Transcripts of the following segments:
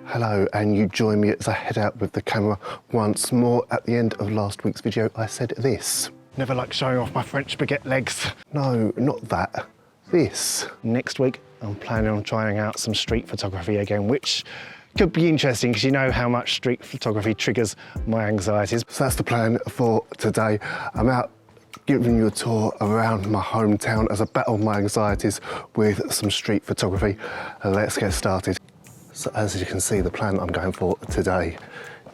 Hello, and you join me as I head out with the camera once more. At the end of last week's video, I said this. Never like showing off my French baguette legs. No, not that. This. Next week, I'm planning on trying out some street photography again, which could be interesting because you know how much street photography triggers my anxieties. So that's the plan for today. I'm out giving you a tour around my hometown as I battle my anxieties with some street photography. Let's get started. So as you can see, the plan I'm going for today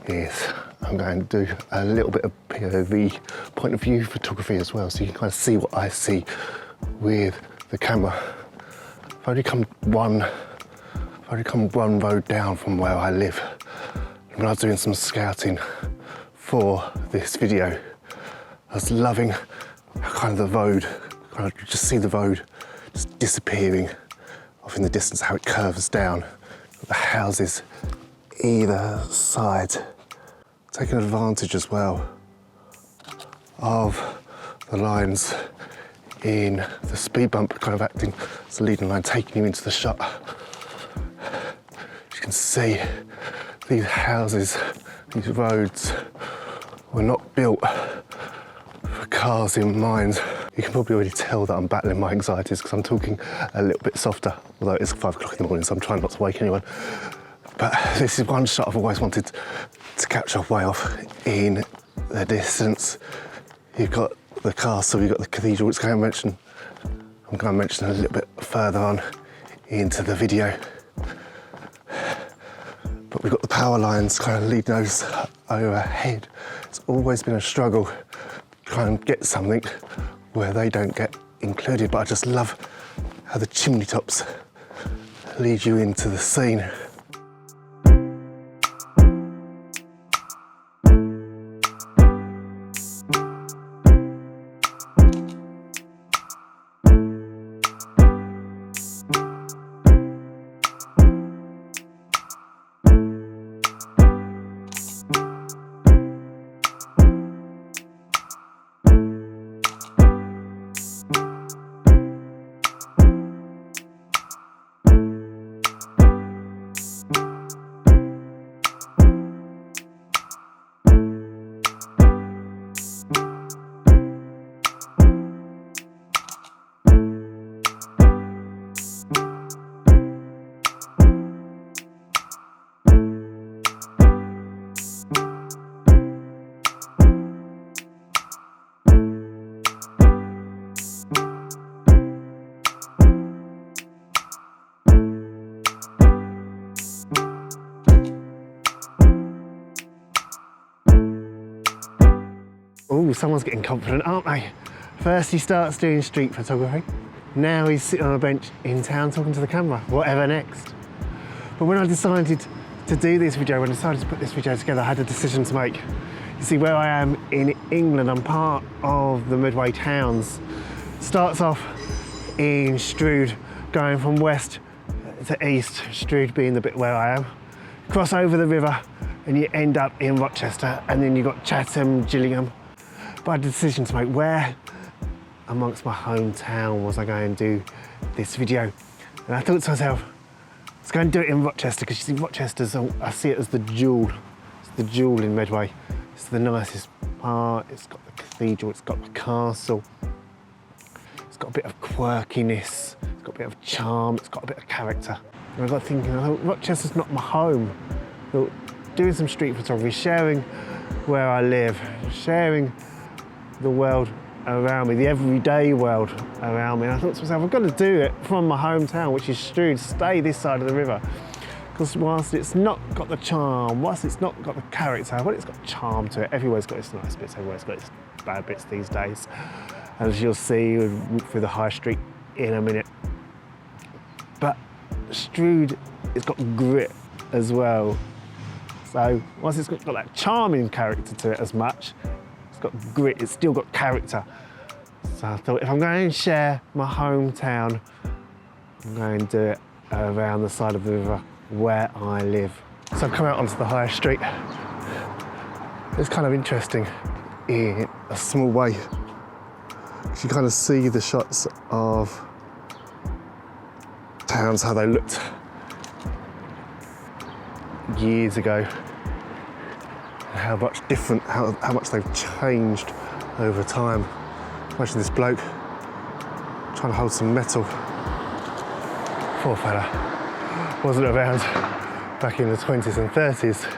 is I'm going to do a little bit of POV, point of view photography as well, so you can kind of see what I see with the camera. I've only come one road down from where I live. When I was doing some scouting for this video, I was loving kind of the road, kind of just see the road just disappearing off in the distance, how it curves down. The houses either side, taking advantage as well of the lines in the speed bump, kind of acting as a leading line, taking you into the shot. As you can see, these houses, these roads were not built for cars in mind. You can probably already tell that I'm battling my anxieties because I'm talking a little bit softer, although it's 5 o'clock in the morning, so I'm trying not to wake anyone. But this is one shot I've always wanted to capture way off in the distance. You've got the castle, you've got the cathedral, which I'm going to mention a little bit further on into the video. But we've got the power lines kind of leading those overhead. It's always been a struggle to try and get something where they don't get included, but I just love how the chimney tops lead you into the scene. Oh, someone's getting confident, aren't they? First he starts doing street photography. Now he's sitting on a bench in town talking to the camera. Whatever next? But when I decided to do this video, when I decided to put this video together, I had a decision to make. You see, where I am in England, I'm part of the Midway towns. Starts off in Strood, going from west to east, Strood being the bit where I am. Cross over the river and you end up in Rochester, and then you've got Chatham, Gillingham. But I had a decision to make. Where amongst my hometown was I going to do this video? And I thought to myself, let's go and do it in Rochester, because you see, Rochester's, I see it as the jewel. It's the jewel in Medway. It's the nicest part. It's got the cathedral, it's got the castle. It's got a bit of quirkiness, it's got a bit of charm, it's got a bit of character. And I got thinking, oh, Rochester's not my home. So doing some street photography, sharing where I live, sharing the world around me, the everyday world around me. And I thought to myself, I've got to do it from my hometown, which is Strood, stay this side of the river. Because whilst it's not got the charm, whilst it's not got the character, well, it's got charm to it. Everywhere's got its nice bits, everywhere's got its bad bits these days. As you'll see, we'll walk through the high street in a minute. But Strood, it's got grit as well. So whilst it's got that charming character to it as much, it's got grit, it's still got character. So I thought, if I'm going to share my hometown, I'm going to do it around the side of the river where I live. So I've come out onto the high street. It's kind of interesting in a small way. You kind of see the shots of towns, how they looked years ago. How much different, how much they've changed over time. Imagine this bloke trying to hold some metal. Poor fella. Wasn't around back in the 20s and 30s.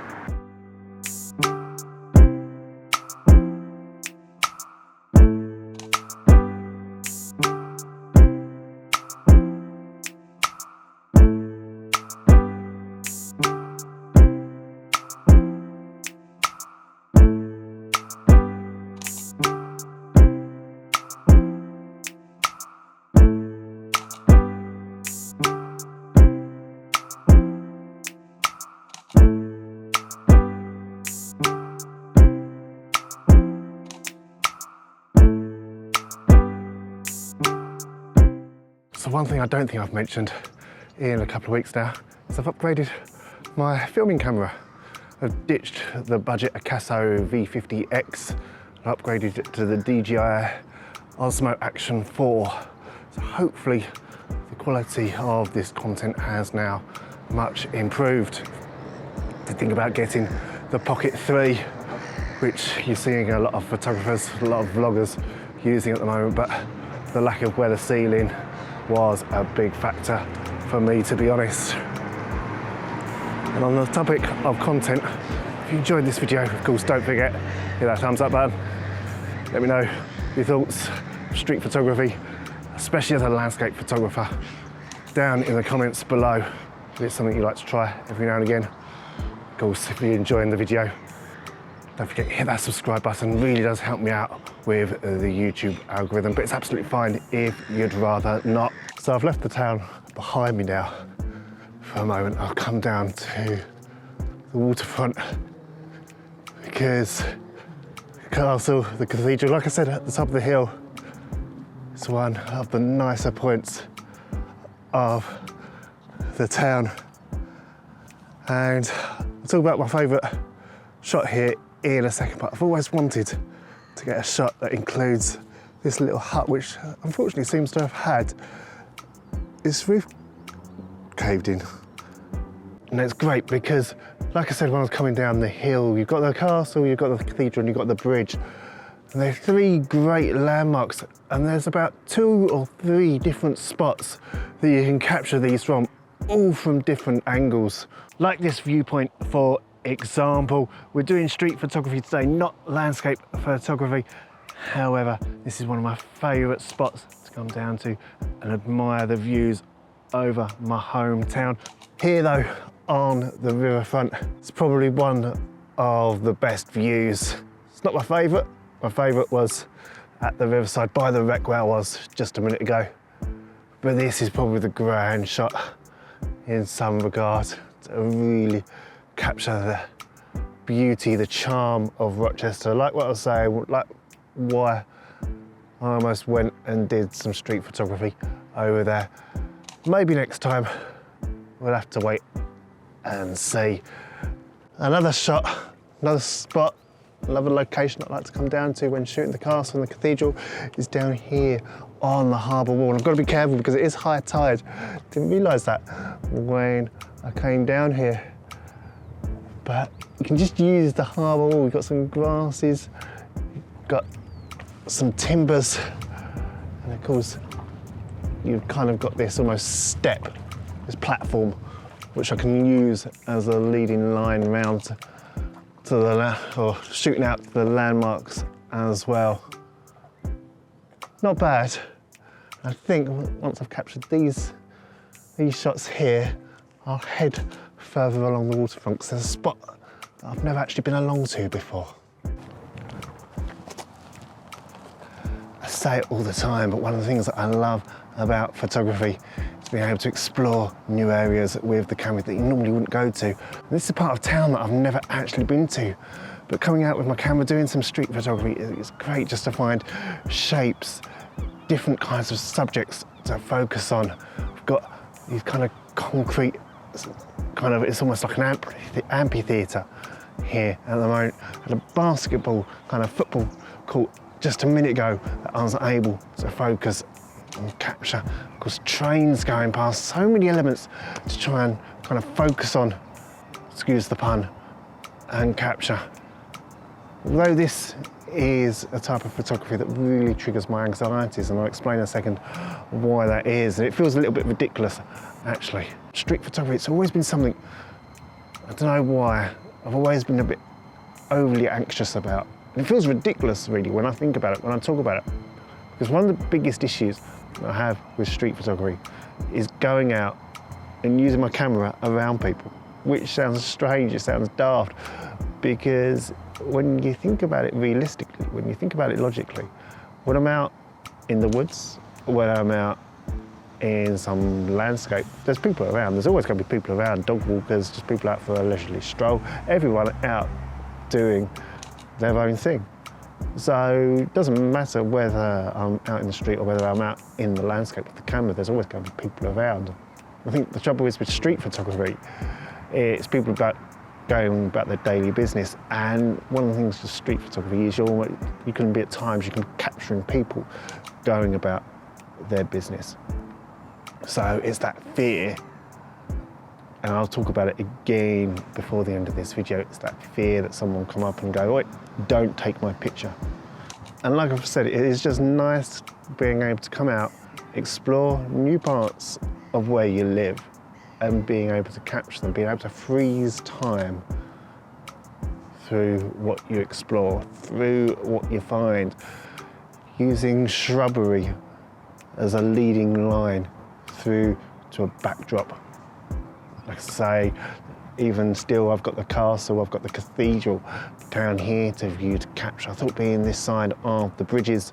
So one thing I don't think I've mentioned in a couple of weeks now is I've upgraded my filming camera. I've ditched the budget Acaso V50X and upgraded it to the DJI Osmo Action 4. So hopefully the quality of this content has now much improved. To think about getting the Pocket 3, which you're seeing a lot of photographers, a lot of vloggers using at the moment, but the lack of weather sealing was a big factor for me, to be honest. And on the topic of content, if you enjoyed this video, of course, don't forget, hit that thumbs up button. Let me know your thoughts of street photography, especially as a landscape photographer, down in the comments below. If it's something you like to try every now and again. Of course, if you're enjoying the video, don't forget to hit that subscribe button. Really does help me out with the YouTube algorithm, but it's absolutely fine if you'd rather not. So I've left the town behind me now for a moment. I've come down to the waterfront because the castle, the cathedral, like I said, at the top of the hill, it's one of the nicer points of the town. And I'll talk about my favourite shot here in a second, but I've always wanted to get a shot that includes this little hut, which unfortunately seems to have had its roof caved in. And it's great because, like I said, when I was coming down the hill, you've got the castle, you've got the cathedral, and you've got the bridge. And there's three great landmarks, and there's about 2 or 3 different spots that you can capture these from, all from different angles. Like this viewpoint, for example. We're doing street photography today, not landscape photography. However, this is one of my favourite spots to come down to and admire the views over my hometown. Here though, on the riverfront, it's probably one of the best views. It's not my favourite. My favourite was at the riverside by the wreck where I was just a minute ago. But this is probably the grand shot in some regard to really capture the beauty, the charm of Rochester. Like what I was saying, like why I almost went and did some street photography over there. Maybe next time, we'll have to wait and see. Another shot, another spot, another location I'd like to come down to when shooting the castle and the cathedral is down here on the harbour wall. I've got to be careful because it is high tide. Didn't realise that when I came down here. But you can just use the harbour wall. We've got some grasses, you've got some timbers, and of course, you've kind of got this almost step, this platform, which I can use as a leading line round to the, or shooting out to the landmarks as well. Not bad. I think once I've captured these shots here, I'll head further along the waterfront because there's a spot that I've never actually been along to before. I say it all the time, but one of the things that I love about photography is being able to explore new areas with the camera that you normally wouldn't go to. And this is a part of town that I've never actually been to, but coming out with my camera doing some street photography is great just to find shapes, different kinds of subjects to focus on. We've got these kind of concrete, it's almost like an amphitheatre here at the moment. I had a basketball, kind of football court just a minute ago that I was able to focus and capture. Of course, trains going past, so many elements to try and kind of focus on excuse the pun, and capture. Although this is a type of photography that really triggers my anxieties, and I'll explain in a second why that is. And it feels a little bit ridiculous, actually. Street photography, it's always been something, I don't know why, I've always been a bit overly anxious about. And it feels ridiculous, really, when I think about it, when I talk about it. Because one of the biggest issues I have with street photography is going out and using my camera around people, which sounds strange, it sounds daft, because when you think about it realistically, when you think about it logically, when I'm out in the woods, when I'm out in some landscape, there's people around. There's always going to be people around, dog walkers, just people out for a leisurely stroll, everyone out doing their own thing. So it doesn't matter whether I'm out in the street or whether I'm out in the landscape with the camera, there's always going to be people around. I think the trouble is with street photography, it's people going about their daily business, and one of the things with street photography is you can be at times, you can be capturing people going about their business. So it's that fear, and I'll talk about it again before the end of this video, it's that fear that someone come up and go, "Oi, don't take my picture." And like I've said, it is just nice being able to come out, explore new parts of where you live, and being able to capture them, being able to freeze time through what you explore, through what you find, using shrubbery as a leading line through to a backdrop. Like I say, even still, I've got the castle, I've got the cathedral down here to view, to capture. I thought being this side of the bridges,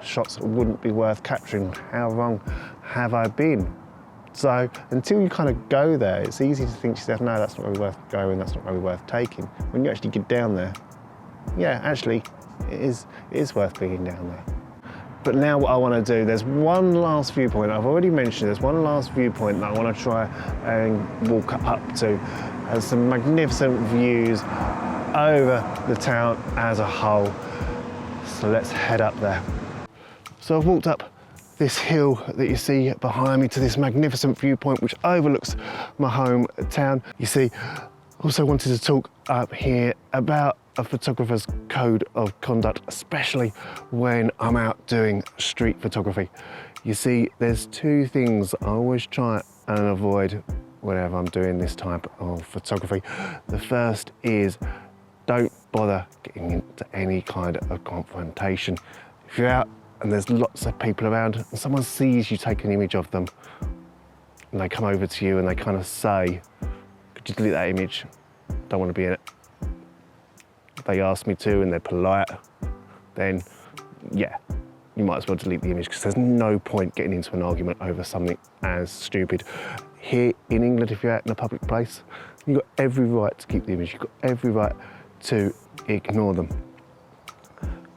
shots wouldn't be worth capturing. How wrong have I been? So until you kind of go there, it's easy to think to yourself, no, that's not really worth going, that's not really worth taking. When you actually get down there, yeah, actually, it is worth being down there. But now what I want to do, there's one last viewpoint, I've already mentioned, there's one last viewpoint that I want to try and walk up to. There's some magnificent views over the town as a whole. So let's head up there. So I've walked up this hill that you see behind me to this magnificent viewpoint which overlooks my hometown. You see, also wanted to talk up here about a photographer's code of conduct, especially when I'm out doing street photography. You see, there's two things I always try and avoid whenever I'm doing this type of photography. The first is don't bother getting into any kind of confrontation. If you're out and there's lots of people around and someone sees you take an image of them and they come over to you and they kind of say, "Could you delete that image? Don't want to be in it." If they ask me to and they're polite, then yeah, you might as well delete the image, because there's no point getting into an argument over something as stupid. Here in England, if you're out in a public place, you've got every right to keep the image, you've got every right to ignore them.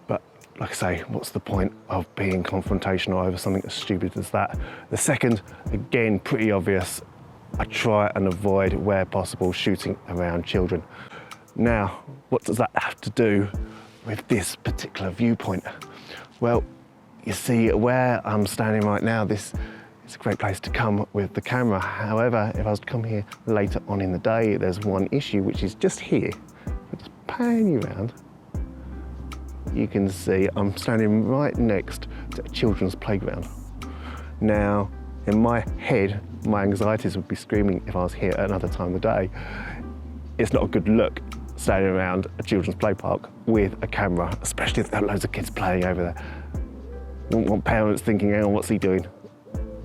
But like I say, what's the point of being confrontational over something as stupid as that? The second, again, pretty obvious, I try and avoid, where possible, shooting around children. Now, what does that have to do with this particular viewpoint? Well, you see where I'm standing right now, this is a great place to come with the camera. However, if I was to come here later on in the day, there's one issue, which is just here. I'll just pan you around. You can see I'm standing right next to a children's playground. Now, in my head, my anxieties would be screaming if I was here at another time of the day. It's not a good look standing around a children's play park with a camera, especially if there are loads of kids playing over there. Wouldn't want parents thinking, hang on, what's he doing?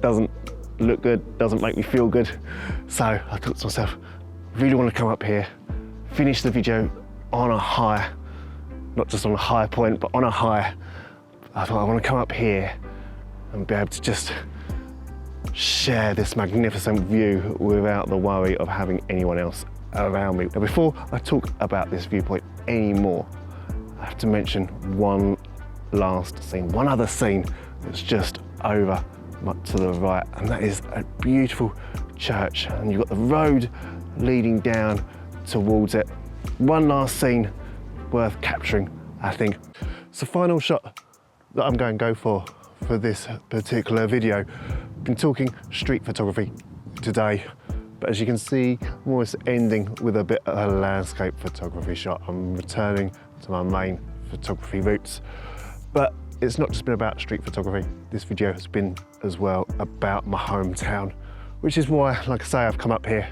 Doesn't look good, doesn't make me feel good. So I thought to myself, I really want to come up here, finish the video on a high, not just on a high point, but on a high. I thought I want to come up here and be able to just share this magnificent view without the worry of having anyone else around me. Now, before I talk about this viewpoint anymore, I have to mention one last scene, one other scene that's just over to the right, and that is a beautiful church, and you've got the road leading down towards it. One last scene worth capturing, I think. It's the final shot that I'm going to go for this particular video. Been talking street photography today, But as you can see, I'm almost ending with a bit of a landscape photography shot. I'm returning to my main photography roots. But it's not just been about street photography. This video has been as well about my hometown, which is why, like I say, I've come up here.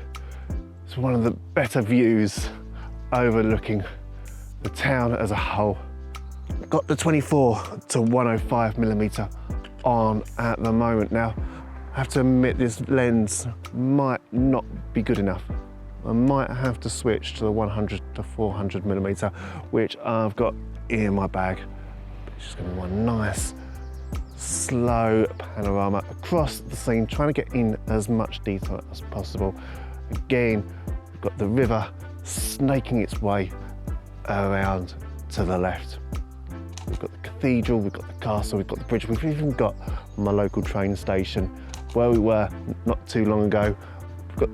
It's one of the better views overlooking the town as a whole. Got the 24 to 105mm on at the moment. Now, I have to admit this lens might not be good enough. I might have to switch to the 100 to 400mm, which I've got in my bag. It's just gonna be one nice, slow panorama across the scene, trying to get in as much detail as possible. Again, we've got the river snaking its way around to the left. We've got the cathedral, we've got the castle, we've got the bridge, we've even got my local train station where we were not too long ago. We've got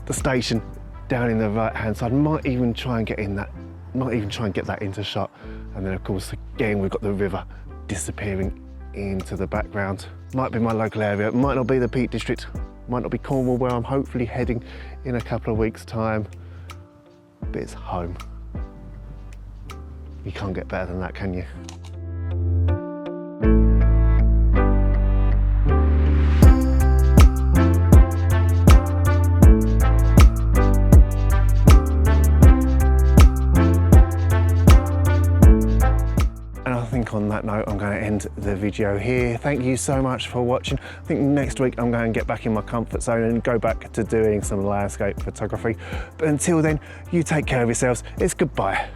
the station down in the right-hand side. Might even try and get that into shot. And then of course, again, we've got the river disappearing into the background. Might be my local area, it might not be the Peak District, might not be Cornwall, where I'm hopefully heading in a couple of weeks' time, but it's home. You can't get better than that, can you? On that note, I'm going to end the video here. Thank you so much for watching. I think next week I'm going to get back in my comfort zone and go back to doing some landscape photography. But until then, you take care of yourselves. It's goodbye.